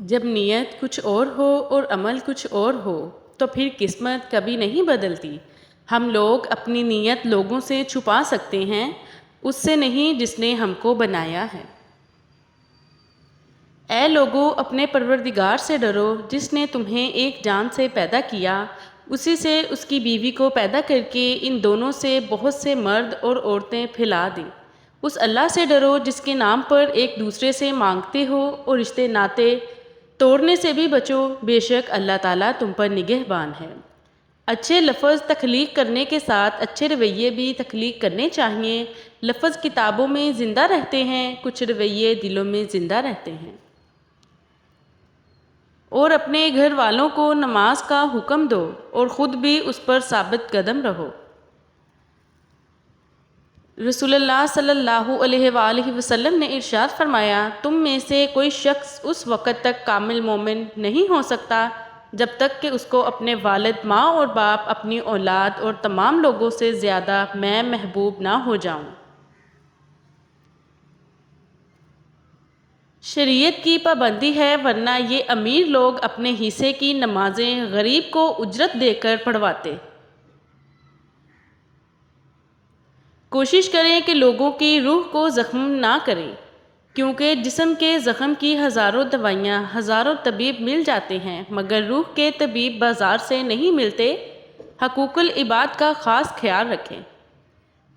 جب نیت کچھ اور ہو اور عمل کچھ اور ہو تو پھر قسمت کبھی نہیں بدلتی۔ ہم لوگ اپنی نیت لوگوں سے چھپا سکتے ہیں، اس سے نہیں جس نے ہم کو بنایا ہے۔ اے لوگو، اپنے پروردگار سے ڈرو جس نے تمہیں ایک جان سے پیدا کیا، اسی سے اس کی بیوی کو پیدا کر کے ان دونوں سے بہت سے مرد اور عورتیں پھیلا دیں۔ اس اللہ سے ڈرو جس کے نام پر ایک دوسرے سے مانگتے ہو اور رشتے ناطے توڑنے سے بھی بچو، بے شک اللہ تعالیٰ تم پر نگہبان ہے۔ اچھے لفظ تخلیق کرنے کے ساتھ اچھے رویے بھی تخلیق کرنے چاہیے۔ لفظ کتابوں میں زندہ رہتے ہیں، کچھ رویے دلوں میں زندہ رہتے ہیں۔ اور اپنے گھر والوں کو نماز کا حکم دو اور خود بھی اس پر ثابت قدم رہو۔ رسول اللہ صلی اللہ علیہ وآلہ وسلم نے ارشاد فرمایا، تم میں سے کوئی شخص اس وقت تک کامل مومن نہیں ہو سکتا جب تک کہ اس کو اپنے والد، ماں اور باپ، اپنی اولاد اور تمام لوگوں سے زیادہ میں محبوب نہ ہو جاؤں۔ شریعت کی پابندی ہے، ورنہ یہ امیر لوگ اپنے حصے کی نمازیں غریب کو اجرت دے کر پڑھواتے۔ کوشش کریں کہ لوگوں کی روح کو زخم نہ کریں، کیونکہ جسم کے زخم کی ہزاروں دوائیاں، ہزاروں طبیب مل جاتے ہیں، مگر روح کے طبیب بازار سے نہیں ملتے۔ حقوق العباد کا خاص خیال رکھیں۔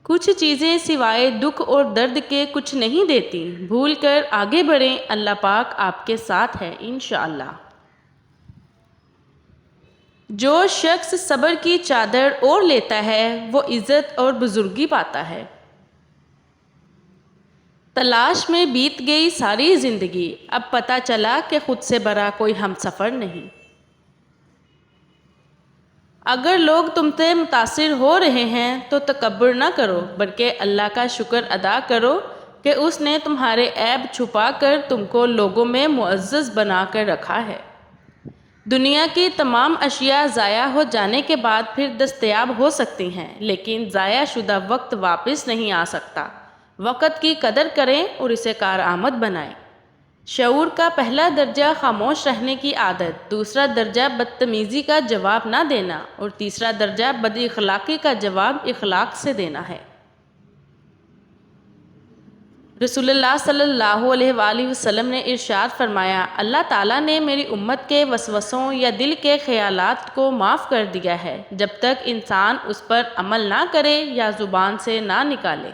کچھ چیزیں سوائے دکھ اور درد کے کچھ نہیں دیتی۔ بھول کر آگے بڑھیں، اللہ پاک آپ کے ساتھ ہے انشاءاللہ۔ جو شخص صبر کی چادر اوڑھ لیتا ہے وہ عزت اور بزرگی پاتا ہے۔ تلاش میں بیت گئی ساری زندگی، اب پتہ چلا کہ خود سے بڑا کوئی ہم سفر نہیں۔ اگر لوگ تم سے متاثر ہو رہے ہیں تو تکبر نہ کرو، بلکہ اللہ کا شکر ادا کرو کہ اس نے تمہارے عیب چھپا کر تم کو لوگوں میں معزز بنا کر رکھا ہے۔ دنیا کی تمام اشیاء ضائع ہو جانے کے بعد پھر دستیاب ہو سکتی ہیں، لیکن ضائع شدہ وقت واپس نہیں آ سکتا۔ وقت کی قدر کریں اور اسے کارآمد بنائیں۔ شعور کا پہلا درجہ خاموش رہنے کی عادت، دوسرا درجہ بدتمیزی کا جواب نہ دینا اور تیسرا درجہ بد اخلاقی کا جواب اخلاق سے دینا ہے۔ رسول اللہ صلی اللہ علیہ وآلہ وسلم نے ارشاد فرمایا، اللہ تعالیٰ نے میری امت کے وسوسوں یا دل کے خیالات کو معاف کر دیا ہے جب تک انسان اس پر عمل نہ کرے یا زبان سے نہ نکالے۔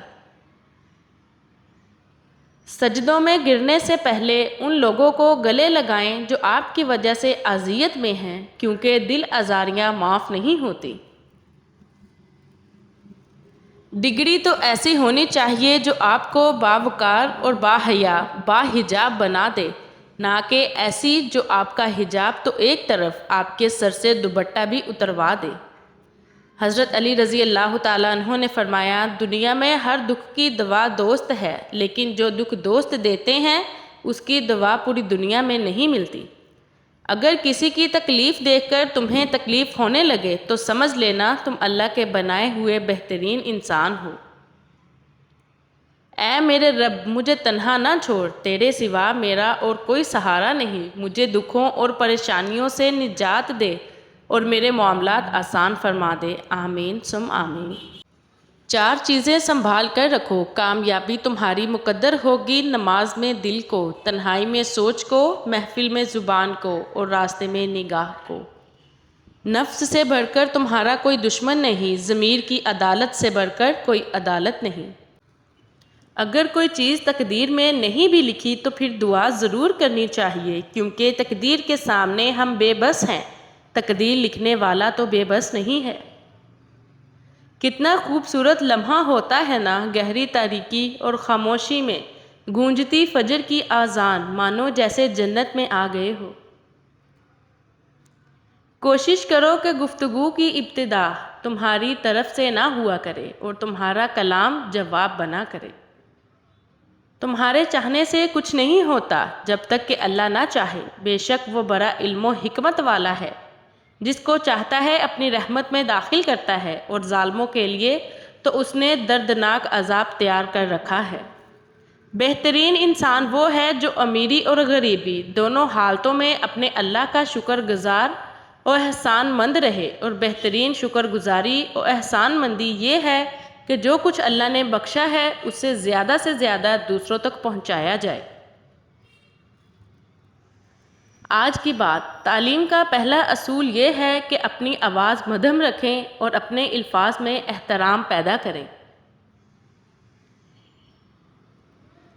سجدوں میں گرنے سے پہلے ان لوگوں کو گلے لگائیں جو آپ کی وجہ سے اذیت میں ہیں، کیونکہ دل آزاریاں معاف نہیں ہوتی۔ ڈگری تو ایسی ہونی چاہیے جو آپ کو باوقار اور باحیا، باحجاب بنا دے، نہ کہ ایسی جو آپ کا حجاب تو ایک طرف، آپ کے سر سے دوپٹہ بھی اتروا دے۔ حضرت علی رضی اللہ تعالیٰ عنہ نے فرمایا، دنیا میں ہر دکھ کی دوا دوست ہے، لیکن جو دکھ دوست دیتے ہیں اس کی دوا پوری دنیا میں نہیں ملتی۔ اگر کسی کی تکلیف دیکھ کر تمہیں تکلیف ہونے لگے تو سمجھ لینا تم اللہ کے بنائے ہوئے بہترین انسان ہو۔ اے میرے رب، مجھے تنہا نہ چھوڑ، تیرے سوا میرا اور کوئی سہارا نہیں، مجھے دکھوں اور پریشانیوں سے نجات دے اور میرے معاملات آسان فرما دے، آمین ثم آمین۔ 4 چیزیں سنبھال کر رکھو، کامیابی تمہاری مقدر ہوگی، نماز میں دل کو، تنہائی میں سوچ کو، محفل میں زبان کو اور راستے میں نگاہ کو۔ نفس سے بڑھ کر تمہارا کوئی دشمن نہیں، ضمیر کی عدالت سے بڑھ کر کوئی عدالت نہیں۔ اگر کوئی چیز تقدیر میں نہیں بھی لکھی تو پھر دعا ضرور کرنی چاہیے، کیونکہ تقدیر کے سامنے ہم بے بس ہیں، تقدیر لکھنے والا تو بے بس نہیں ہے۔ کتنا خوبصورت لمحہ ہوتا ہے نا، گہری تاریکی اور خاموشی میں گونجتی فجر کی اذان، مانو جیسے جنت میں آ گئے ہو۔ کوشش کرو کہ گفتگو کی ابتدا تمہاری طرف سے نہ ہوا کرے اور تمہارا کلام جواب بنا کرے۔ تمہارے چاہنے سے کچھ نہیں ہوتا جب تک کہ اللہ نہ چاہے، بے شک وہ بڑا علم و حکمت والا ہے۔ جس کو چاہتا ہے اپنی رحمت میں داخل کرتا ہے، اور ظالموں کے لیے تو اس نے دردناک عذاب تیار کر رکھا ہے۔ بہترین انسان وہ ہے جو امیری اور غریبی دونوں حالتوں میں اپنے اللہ کا شکر گزار اور احسان مند رہے، اور بہترین شکر گزاری اور احسان مندی یہ ہے کہ جو کچھ اللہ نے بخشا ہے اسے زیادہ سے زیادہ دوسروں تک پہنچایا جائے۔ آج کی بات، تعلیم کا پہلا اصول یہ ہے کہ اپنی آواز مدھم رکھیں اور اپنے الفاظ میں احترام پیدا کریں۔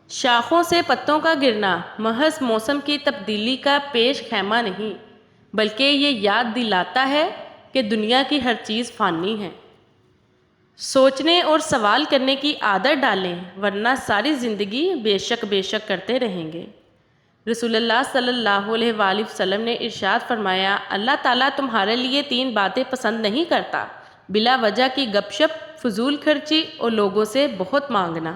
شاخوں سے پتوں کا گرنا محض موسم کی تبدیلی کا پیش خیمہ نہیں، بلکہ یہ یاد دلاتا ہے کہ دنیا کی ہر چیز فانی ہے۔ سوچنے اور سوال کرنے کی عادت ڈالیں، ورنہ ساری زندگی بے شک کرتے رہیں گے۔ رسول اللہ صلی اللہ علیہ وآلہ وسلم نے ارشاد فرمایا، اللہ تعالیٰ تمہارے لیے 3 باتیں پسند نہیں کرتا: بلا وجہ کی گپ شپ، فضول خرچی اور لوگوں سے بہت مانگنا۔